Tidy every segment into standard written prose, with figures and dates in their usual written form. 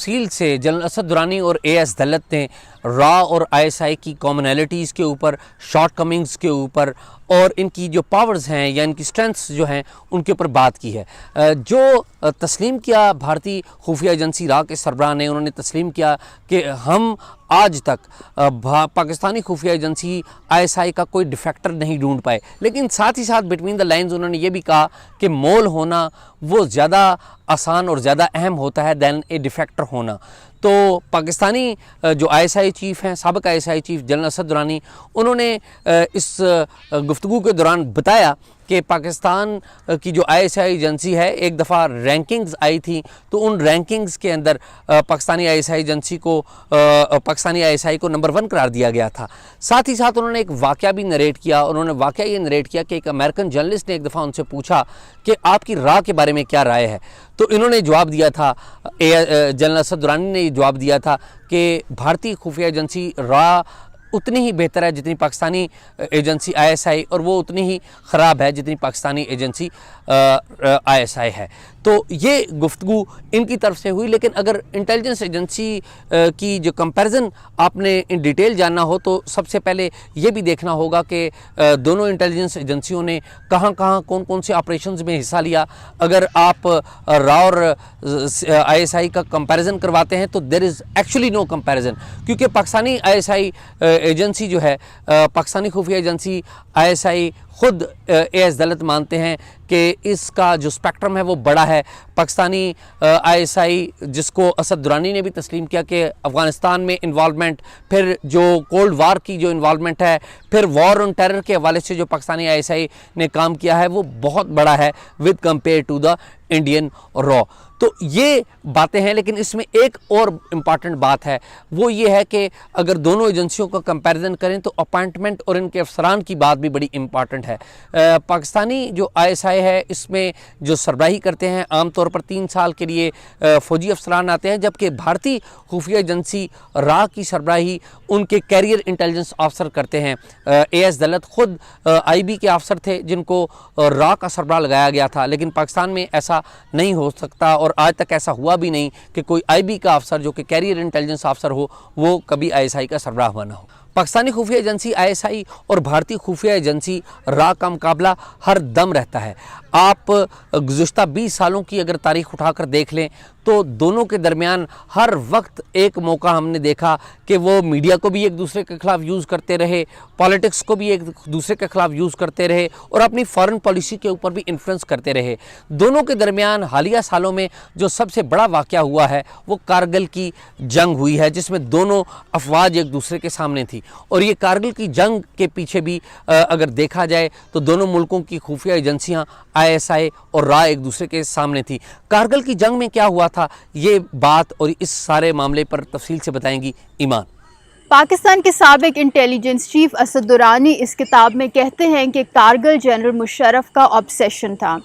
تفصیل سے جنرل اسد درانی اور اے ایس دلت نے را اور آئی ایس آئی کی کامنالٹیز کے اوپر، شارٹ کمنگز کے اوپر اور ان کی جو پاورز ہیں یا ان کی سٹرینتھس جو ہیں ان کے اوپر بات کی ہے۔ جو تسلیم کیا بھارتی خفیہ ایجنسی را کے سربراہ نے، انہوں نے تسلیم کیا کہ ہم آج تک پاکستانی خفیہ ایجنسی آئی ایس آئی کا کوئی ڈیفیکٹر نہیں ڈھونڈ پائے، لیکن ساتھ ہی ساتھ بٹوین دا لائنز انہوں نے یہ بھی کہا کہ مول ہونا وہ زیادہ آسان اور زیادہ اہم ہوتا ہے دین اے ڈیفیکٹر ہونا۔ تو پاکستانی جو آئی ایس آئی چیف ہیں، سابق آئی ایس آئی چیف جنرل اسد درانی، انہوں نے اس گفتگو کے دوران بتایا کہ پاکستان کی جو آئی ایس آئی ایجنسی ہے، ایک دفعہ رینکنگز آئی تھی تو ان رینکنگز کے اندر Pakistani I S I agency کو، پاکستانی آئی ایس آئی کو نمبر 1 قرار دیا گیا تھا۔ ساتھ ہی ساتھ انہوں نے ایک واقعہ بھی نریٹ کیا۔ انہوں نے واقعہ یہ نریٹ کیا کہ ایک امریکن جرنلسٹ نے ایک دفعہ ان سے پوچھا کہ آپ کی را کے بارے میں کیا رائے ہے، تو انہوں نے جواب دیا تھا، جنرل اسد درانی نے جواب دیا تھا کہ بھارتی خفیہ ایجنسی را اتنی ہی بہتر ہے جتنی پاکستانی ایجنسی آئی ایس آئی، اور وہ اتنی ہی خراب ہے جتنی پاکستانی ایجنسی آئی ایس آئی ہے۔ تو یہ گفتگو ان کی طرف سے ہوئی، لیکن اگر انٹیلیجنس ایجنسی کی جو کمپیریزن آپ نے ان ڈیٹیل جاننا ہو تو سب سے پہلے یہ بھی دیکھنا ہوگا کہ دونوں انٹیلیجنس ایجنسیوں نے کہاں کہاں کون کون سے آپریشنز میں حصہ لیا۔ اگر آپ را اور آئی ایس آئی کا کمپیریزن کرواتے ہیں تو دیر از ایکچولی نو کمپیریزن، کیونکہ Pakistani I S I agency جو ہے، پاکستانی خفیہ ایجنسی آئی ایس آئی، خود اے ایس دلت مانتے ہیں کہ اس کا جو اسپیکٹرم ہے وہ بڑا ہے۔ پاکستانی آئی ایس آئی، جس کو اسد درانی نے بھی تسلیم کیا کہ افغانستان میں انوالومنٹ، پھر جو کولڈ وار کی جو انوالومنٹ ہے، پھر وار آن ٹیرر کے حوالے سے جو پاکستانی آئی ایس آئی نے کام کیا ہے وہ بہت بڑا ہے with compare to the Indian را۔ تو یہ باتیں ہیں، لیکن اس میں ایک اور امپارٹنٹ بات ہے، وہ یہ ہے کہ اگر دونوں ایجنسیوں کا کمپیریزن کریں تو اپائنٹمنٹ اور ان کے افسران کی بات بھی بڑی امپارٹنٹ ہے۔ پاکستانی جو آئی ایس آئی ہے، اس میں جو سربراہی کرتے ہیں عام طور پر 3 سال کے لیے فوجی افسران آتے ہیں، جبکہ بھارتی خفیہ ایجنسی را کی سربراہی ان کے کیریئر انٹیلیجنس آفسر کرتے ہیں۔ اے ایس دلت خود آئی بی کے آفسر تھے جن کو را کا سربراہ لگایا گیا تھا، لیکن پاکستان میں ایسا نہیں ہو سکتا اور آج تک ایسا ہوا بھی نہیں کہ کوئی آئی بی کا افسر جو کہ کیریئر انٹیلیجنس آفسر ہو وہ کبھی آئی ایس آئی کا سربراہ بنا ہو۔ پاکستانی خفیہ ایجنسی آئی ایس آئی اور بھارتی خفیہ ایجنسی را کا مقابلہ ہر دم رہتا ہے۔ آپ گزشتہ 20 سالوں کی اگر تاریخ اٹھا کر دیکھ لیں تو دونوں کے درمیان ہر وقت ایک موقع ہم نے دیکھا کہ وہ میڈیا کو بھی ایک دوسرے کے خلاف یوز کرتے رہے، پالیٹکس کو بھی ایک دوسرے کے خلاف یوز کرتے رہے، اور اپنی فارن پالیسی کے اوپر بھی انفلوئنس کرتے رہے۔ دونوں کے درمیان حالیہ سالوں میں جو سب سے بڑا واقعہ ہوا ہے وہ کارگل کی جنگ ہوئی ہے، جس میں دونوں افواج ایک دوسرے کے سامنے تھی، اور یہ کارگل کی جنگ کے پیچھے بھی اگر دیکھا جائے تو دونوں ملکوں کی خفیہ ایجنسیاں آئی ایس آئی اور را ایک دوسرے کے سامنے تھی۔ کارگل کی جنگ میں کیا ہوا تھا، یہ بات اور اس سارے معاملے پر تفصیل سے بتائیں گی ایمان۔ پاکستان کے سابق انٹیلیجنس چیف اسد درانی اس کتاب میں کہتے ہیں کہ کارگل جنرل مشرف کا آبسیشن تھا۔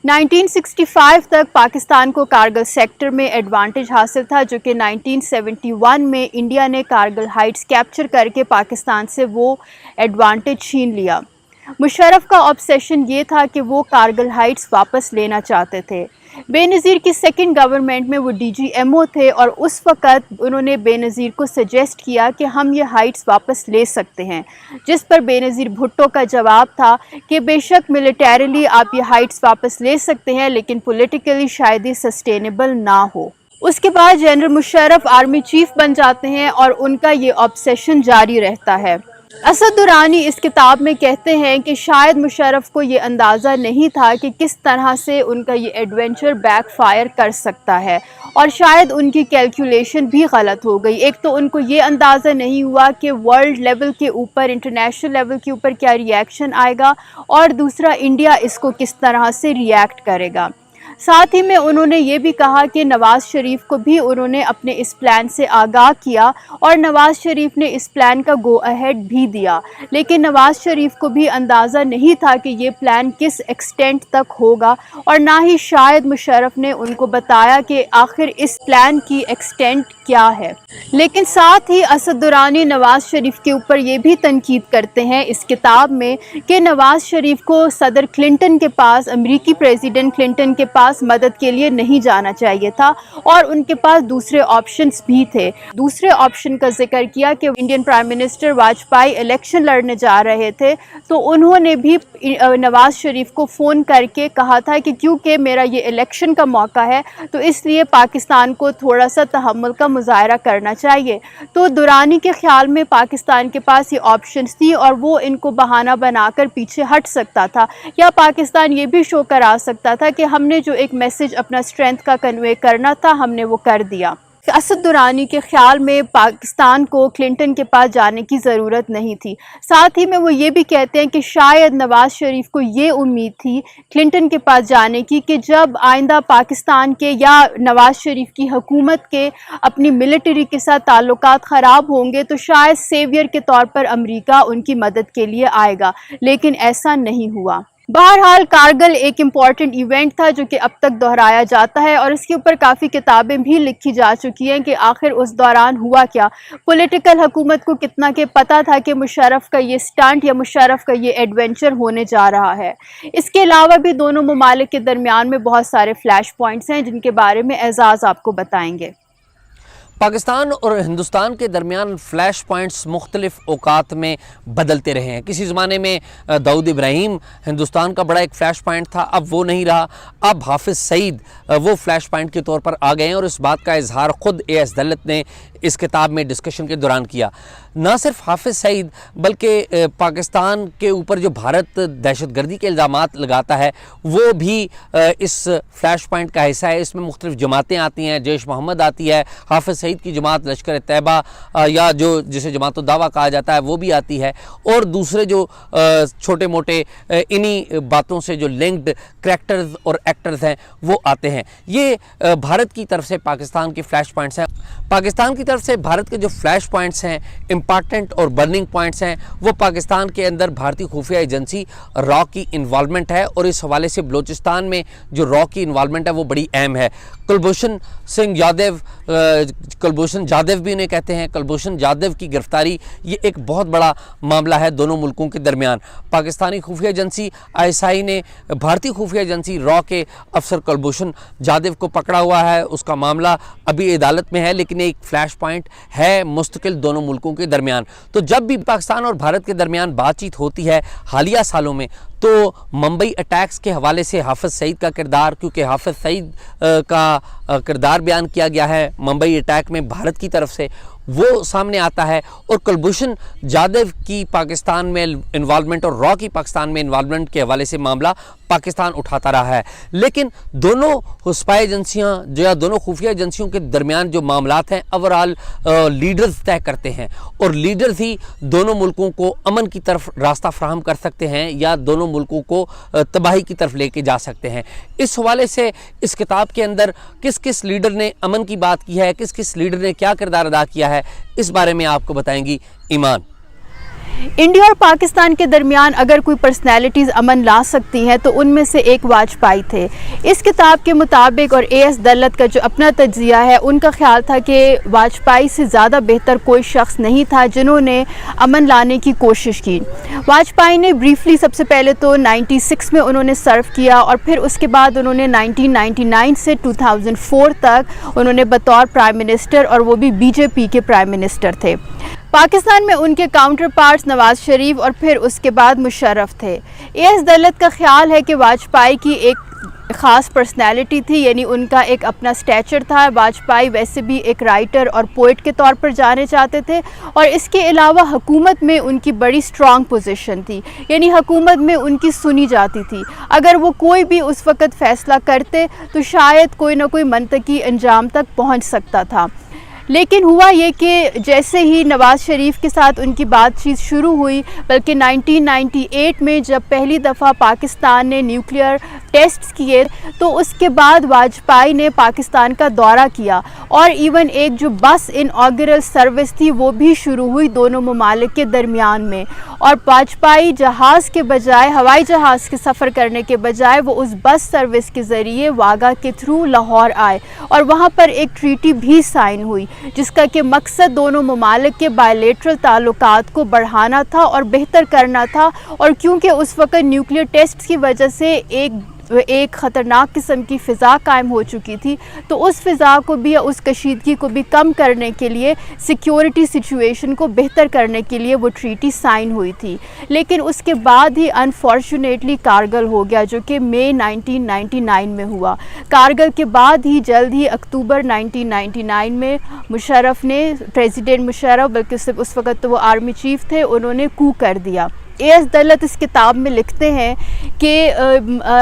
1965 تک پاکستان کو کارگل سیکٹر میں ایڈوانٹیج حاصل تھا، جو کہ 1971 میں انڈیا نے کارگل ہائٹس کیپچر کر کے پاکستان سے وہ ایڈوانٹیج چھین لیا۔ مشرف کا آبسیشن یہ تھا کہ وہ کارگل ہائٹس واپس لینا چاہتے تھے۔ بے نظیر کی سیکنڈ گورنمنٹ میں وہ ڈی جی ایم او تھے، اور اس وقت انہوں نے بے نظیر کو سجیسٹ کیا کہ ہم یہ ہائٹس واپس لے سکتے ہیں، جس پر بے نظیر بھٹو کا جواب تھا کہ بے شک ملیٹریلی آپ یہ ہائٹس واپس لے سکتے ہیں، لیکن پولیٹیکلی شاید یہ سسٹینیبل نہ ہو۔ اس کے بعد جنرل مشرف آرمی چیف بن جاتے ہیں اور ان کا یہ آبسیشن جاری رہتا ہے۔ اسد درانی اس کتاب میں کہتے ہیں کہ شاید مشرف کو یہ اندازہ نہیں تھا کہ کس طرح سے ان کا یہ ایڈونچر بیک فائر کر سکتا ہے، اور شاید ان کی کیلکولیشن بھی غلط ہو گئی۔ ایک تو ان کو یہ اندازہ نہیں ہوا کہ ورلڈ لیول کے اوپر، انٹرنیشنل لیول کے اوپر کیا ری ایکشن آئے گا، اور دوسرا انڈیا اس کو کس طرح سے ری ایکٹ کرے گا۔ ساتھ ہی میں انہوں نے یہ بھی کہا کہ نواز شریف کو بھی انہوں نے اپنے اس پلان سے آگاہ کیا، اور نواز شریف نے اس پلان کا گو اہیڈ بھی دیا، لیکن نواز شریف کو بھی اندازہ نہیں تھا کہ یہ پلان کس ایکسٹینٹ تک ہوگا، اور نہ ہی شاید مشرف نے ان کو بتایا کہ آخر اس پلان کی ایکسٹینٹ کیا ہے۔ لیکن ساتھ ہی اسد درانی نواز شریف کے اوپر یہ بھی تنقید کرتے ہیں اس کتاب میں کہ نواز شریف کو صدر کلنٹن کے پاس، امریکی پریزیڈنٹ کلنٹن کے پاس पास मदद के लिए नहीं जाना चाहिए था और उनके पास दूसरे ऑप्शंस भी थे। दूसरे ऑप्शन का जिक्र किया कि Indian prime minister Vajpayee election लड़ने जा रहे थे, तो उन्होंने भी नवाज़ शरीफ को फ़ोन करके कहा था कि क्योंकि मेरा ये इलेक्शन का मौका है तो इसलिए पाकिस्तान को थोड़ा सा तहम्मुल का मुज़ाहरा करना चाहिए। तो दुरानी के ख़्याल में पाकिस्तान के पास ये ऑप्शंस थी और वो इनको बहाना बनाकर पीछे हट सकता था, या पाकिस्तान ये भी शो करा सकता था कि हमने जो एक मैसेज अपना स्ट्रेंथ का कन्वे करना था हमने वो कर दिया। असद दुरानी के ख़्याल में पाकिस्तान को क्लिंटन के पास जाने की ज़रूरत नहीं थी। साथ ही में वो ये भी कहते हैं कि शायद नवाज़ शरीफ को ये उम्मीद थी क्लिंटन के पास जाने की कि जब आइंदा पाकिस्तान के या नवाज़ शरीफ की हुकूमत के अपनी मिलिट्री के साथ ताल्लुकात ख़राब होंगे तो शायद सेवियर के तौर पर अमेरिका उनकी मदद के लिए आएगा, लेकिन ऐसा नहीं हुआ। बहरहाल कारगिल एक इम्पॉर्टेंट इवेंट था जो कि अब तक दोहराया जाता है और इसके ऊपर काफ़ी किताबें भी लिखी जा चुकी हैं कि आखिर उस दौरान हुआ क्या। पॉलिटिकल हुकूमत को कितना के पता था कि मुशर्रफ का ये स्टंट या मुशर्रफ का ये एडवेंचर होने जा रहा है। इसके अलावा भी दोनों ममालिक के दरमियान में बहुत सारे फ्लैश पॉइंट्स हैं जिनके बारे में एजाज़ आपको बताएंगे। पाकिस्तान और हिंदुस्तान के दरमियान फ़्लैश पॉइंट्स मुख्तलिफ़ औकात में बदलते रहे हैं। किसी ज़माने में दाऊद इब्राहिम हिंदुस्तान का बड़ा एक फ़्लैश पॉइंट था, अब वो नहीं रहा। अब हाफिज़ सईद वो फ़्लैश पॉइंट के तौर पर आ गए हैं और इस बात का इजहार ख़ुद ए.एस. दलत ने इस किताब में डिस्कशन के दौरान किया। ना सिर्फ हाफिज़ सईद बल्कि पाकिस्तान के ऊपर जो भारत दहशतगर्दी के इल्ज़ामात लगाता है वो भी इस फ्लैश पॉइंट का हिस्सा है। इसमें मुख्तलिफ़ जमातें आती हैं, जैश मोहम्मद आती है, हाफिज़ सईद की जमात लश्कर तैयबा या जो जिसे जमात दावा कहा जाता है वो भी आती है, और दूसरे जो छोटे मोटे इन्हीं बातों से जो लिंक्ड करैक्टर्स और एक्टर्स हैं वो आते हैं। ये भारत की तरफ से पाकिस्तान के फ्लैश पॉइंट्स हैं। पाकिस्तान की तरफ से भारत के जो फ्लैश पॉइंट्स हैं, इम्पॉर्टेंट और बर्निंग पॉइंट्स हैं, वो पाकिस्तान के अंदर भारतीय खुफिया एजेंसी रॉ की इन्वॉल्वमेंट है और इस हवाले से बलूचिस्तान में जो रॉ की इन्वॉल्वमेंट है वो बड़ी अहम है। कुलभूषण सिंह यादव, कुलभूषण जाधव भी उन्हें कहते हैं, कुलभूषण जाधव की गिरफ्तारी ये एक बहुत बड़ा मामला है दोनों मुल्कों के दरमियान। पाकिस्तानी खुफिया एजेंसी ISI ने भारतीय खुफिया एजेंसी रॉ के अफसर कुलभूषण जाधव को पकड़ा हुआ है। उसका मामला अभी अदालत में है, लेकिन एक फ्लैश पॉइंट है मुस्तकिल दोनों मुल्कों के दरमियान। तो जब भी पाकिस्तान और भारत के दरमियान बातचीत होती है हालिया सालों में, तो मुंबई अटैक्स के हवाले से हाफिज़ सईद का किरदार, क्योंकि हाफिज़ सईद का किरदार बयान किया गया है मुंबई अटैक में भारत की तरफ से, वो सामने आता है। और कुलभूषण जाधव की पाकिस्तान में इन्वॉल्वमेंट और रॉ की पाकिस्तान में इन्वॉल्वमेंट के हवाले से मामला पाकिस्तान उठाता रहा है। लेकिन दोनों स्पाई एजेंसियां जो या दोनों खुफिया एजेंसियों के दरमियान जो मामलात हैं ओवरऑल लीडर्स तय करते हैं, और लीडर्स ही दोनों मुल्कों को अमन की तरफ रास्ता फ्राहम कर सकते हैं या दोनों मुल्कों को तबाही की तरफ लेके जा सकते हैं। इस हवाले से इस किताब के अंदर किस किस लीडर ने अमन की बात की है, किस किस लीडर ने क्या किरदार अदा किया है, इस बारे में आपको बताएंगी ईमान। इंडिया और पाकिस्तान के दरमियान अगर कोई पर्सनैलिटीज़ अमन ला सकती हैं तो उनमें से एक वाजपेयी थे। इस किताब के मुताबिक और ए.एस. दलत का जो अपना तज्जिया है, उनका ख्याल था कि वाजपेयी से ज़्यादा बेहतर कोई शख्स नहीं था जिन्होंने अमन लाने की कोशिश की। वाजपेयी ने ब्रीफली सबसे पहले तो 96 में उन्होंने सर्व किया और फिर उसके बाद उन्होंने 1999 से 2004 तक उन्होंने बतौर प्राइम मिनिस्टर, और वो भी BJP के प्राइम मिनिस्टर थे। पाकिस्तान में उनके काउंटर पार्ट्स नवाज़ शरीफ और फिर उसके बाद मुशर्रफ थे। ए.एस. दलत का ख्याल है कि वाजपेयी की एक ख़ास पर्सनैलिटी थी, यानी उनका एक अपना स्टैचर था। वाजपेयी वैसे भी एक राइटर और पोइट के तौर पर जाने जाते थे, और इसके अलावा हुकूमत में उनकी बड़ी स्ट्रॉन्ग पोजीशन थी, यानी हुकूमत में उनकी सुनी जाती थी। अगर वो कोई भी उस वक़्त फ़ैसला करते तो शायद कोई ना कोई मंतकी अंजाम तक पहुँच सकता था। लेकिन हुआ ये कि जैसे ही नवाज़ शरीफ के साथ उनकी बातचीत शुरू हुई, बल्कि 1998 में जब पहली दफ़ा पाकिस्तान ने न्यूक्लियर टेस्ट्स किए, तो उसके बाद वाजपेयी ने पाकिस्तान का दौरा किया और इवन एक जो बस इनऑगरल सर्विस थी वो भी शुरू हुई दोनों ममालिक के दरमियान में। और वाजपेयी जहाज़ के बजाय, हवाई जहाज़ के सफ़र करने के बजाय, वो उस बस सर्विस के ज़रिए वागा के थ्रू लाहौर आए और वहाँ पर एक ट्रीटी भी साइन हुई जिसका कि मकसद दोनों ममालिक के बायलेटरल ताल्लुकात को बढ़ाना था और बेहतर करना था। और क्योंकि उस वक़्त न्यूक्लियर टेस्ट की वजह से एक ایک ख़तरनाक किस्म की फ़िज़ा कायम हो चुकी थी, तो उस फ़िज़ा को भी या उस कशीदगी को भी कम करने के लिए, सिक्योरिटी सिचुएशन को बेहतर करने के लिए वो ट्रीटी साइन हुई थी। लेकिन उसके बाद ही अनफॉर्चुनेटली कारगिल हो गया, जो कि मई 1999 में हुआ। कारगिल के बाद ही जल्द ही अक्टूबर 1999 में मुशर्रफ ने, प्रेसिडेंट मुशर्रफ, बल्कि सिर्फ उस वक़्त तो वो आर्मी चीफ़ थे, उन्होंने कू कर दिया। ए.एस. दलत इस किताब में लिखते हैं कि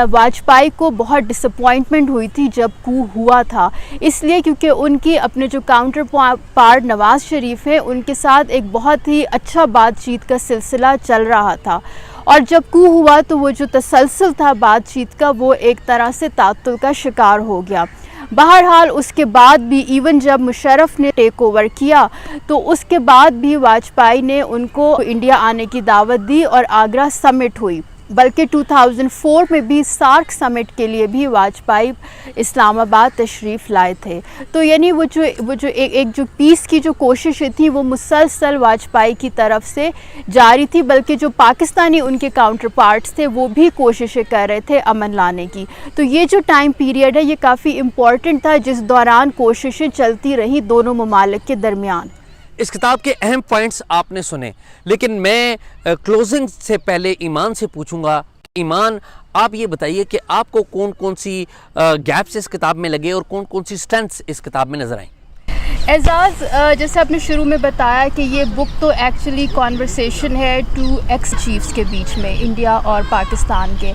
वाजपेयी को बहुत डिसअपॉइंटमेंट हुई थी जब कू हुआ था, इसलिए क्योंकि उनकी अपने जो काउंटर पार्ट नवाज़ शरीफ हैं, उनके साथ एक बहुत ही अच्छा बातचीत का सिलसिला चल रहा था, और जब कू हुआ तो वो जो तसलसल था बातचीत का, वो एक तरह से तातुल का शिकार हो गया। बहरहाल उसके बाद भी, इवन जब मुशर्रफ ने टेक ओवर किया, तो उसके बाद भी वाजपेयी ने उनको इंडिया आने की दावत दी और आगरा समिट हुई। बल्कि 2004 में भी सार्क समिट के लिए भी वाजपेयी इस्लामाबाद तशरीफ़ लाए थे। तो यानी वो जो एक जो पीस की जो कोशिशें थी, वो मुसलसल वाजपेयी की तरफ से जारी थी, बल्कि जो पाकिस्तानी उनके काउंटर पार्ट्स थे, वो भी कोशिशें कर रहे थे अमन लाने की। तो ये जो टाइम पीरियड है, ये काफ़ी इम्पॉर्टेंट था, जिस दौरान कोशिशें चलती रहीं दोनों ममालिक के दरमियान। इस किताब के अहम पॉइंट्स आपने सुने, लेकिन मैं क्लोजिंग से पहले ईमान से पूछूंगा। ईमान, आप ये बताइए कि आपको कौन कौन सी गैप्स इस किताब में लगे और कौन कौन सी स्ट्रेंथ्स इस किताब में नज़र आई? एजाज़, जैसे आपने शुरू में बताया कि ये बुक तो एक्चुअली कॉन्वर्सेशन है टू एक्स चीफ्स के बीच में, इंडिया और पाकिस्तान के,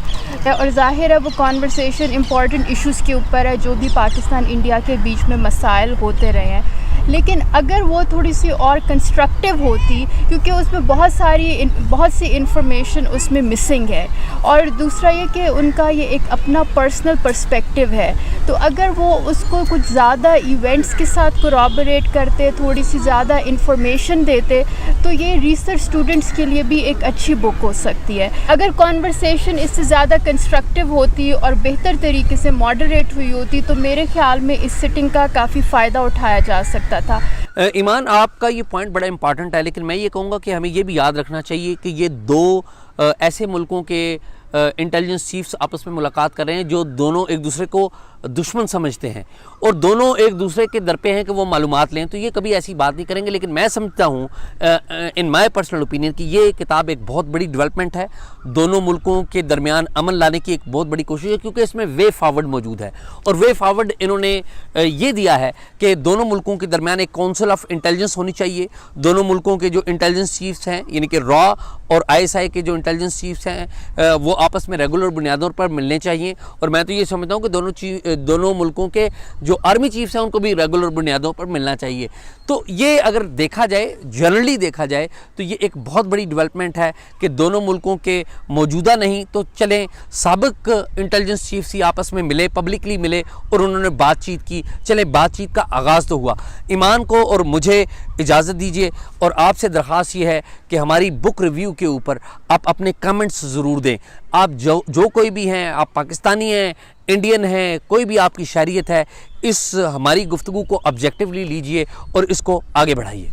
और ज़ाहिर है वो कॉन्वर्सेशन इम्पॉर्टेंट इश्यूज़ के ऊपर है, जो भी पाकिस्तान इंडिया के बीच में मसाइल होते रहे हैं। लेकिन अगर वो थोड़ी सी और कंस्ट्रक्टिव होती, क्योंकि उसमें बहुत सी इंफॉर्मेशन उसमें मिसिंग है, और दूसरा ये कि उनका ये एक अपना पर्सनल पर्सपेक्टिव है, तो अगर वो उसको कुछ ज़्यादा इवेंट्स के साथ कोरॉबरेट करते, थोड़ी सी ज़्यादा इंफॉर्मेशन देते, तो ये रिसर्च स्टूडेंट्स के लिए भी एक अच्छी बुक हो सकती है। अगर कॉन्वर्सेशन इससे ज़्यादा कंस्ट्रक्टिव होती और बेहतर तरीके से मॉडरेट हुई होती, तो मेरे ख़्याल में इस सिटिंग का काफ़ी फ़ायदा उठाया जा सकता था। ईमान, आपका ये पॉइंट बड़ा इंपॉर्टेंट है, लेकिन मैं ये कहूँगा कि हमें ये भी याद रखना चाहिए कि ये दो ऐसे मुल्कों के इंटेलिजेंस चीफ्स आपस में मुलाकात कर रहे हैं जो दोनों एक दूसरे को दुश्मन समझते हैं और दोनों एक दूसरे के दर पे हैं कि वो मालूमात लें, तो ये कभी ऐसी बात नहीं करेंगे। लेकिन मैं समझता हूँ इन माय पर्सनल ओपिनियन कि ये किताब एक बहुत बड़ी डेवलपमेंट है, दोनों मुल्कों के दरमियान अमन लाने की एक बहुत बड़ी कोशिश है, क्योंकि इसमें वे फॉरवर्ड मौजूद है। और वे फॉरवर्ड इन्होंने ये दिया है कि दोनों मुल्कों के दरमियान एक काउंसिल ऑफ इंटेलिजेंस होनी चाहिए, दोनों मुल्कों के जो इंटेलिजेंस चीफ्स हैं, यानी कि रॉ और ISI के जो इंटेलिजेंस चीफ्स हैं, वो आपस में रेगुलर बुनियादों पर मिलने चाहिए। और मैं तो ये समझता हूँ कि दोनों मुल्कों के जो आर्मी चीफ्स हैं उनको भी रेगुलर बुनियादों पर मिलना चाहिए। तो ये अगर देखा जाए, जनरली देखा जाए, तो ये एक बहुत बड़ी डेवलपमेंट है कि दोनों मुल्कों के मौजूदा नहीं तो चलें साबिक इंटेलिजेंस चीफ्स ही आपस में मिले, पब्लिकली मिले और उन्होंने बातचीत की। चलें, बातचीत का आगाज़ तो हुआ। ईमान को और मुझे इजाज़त दीजिए और आपसे दरख्वास्त ये है कि हमारी बुक रिव्यू के ऊपर आप अपने कमेंट्स ज़रूर दें। आप जो कोई भी हैं, आप पाकिस्तानी हैं, इंडियन हैं, कोई भी आपकी शहरियत है, इस हमारी गुफ्तगू को ऑब्जेक्टिवली लीजिए और इसको आगे बढ़ाइए।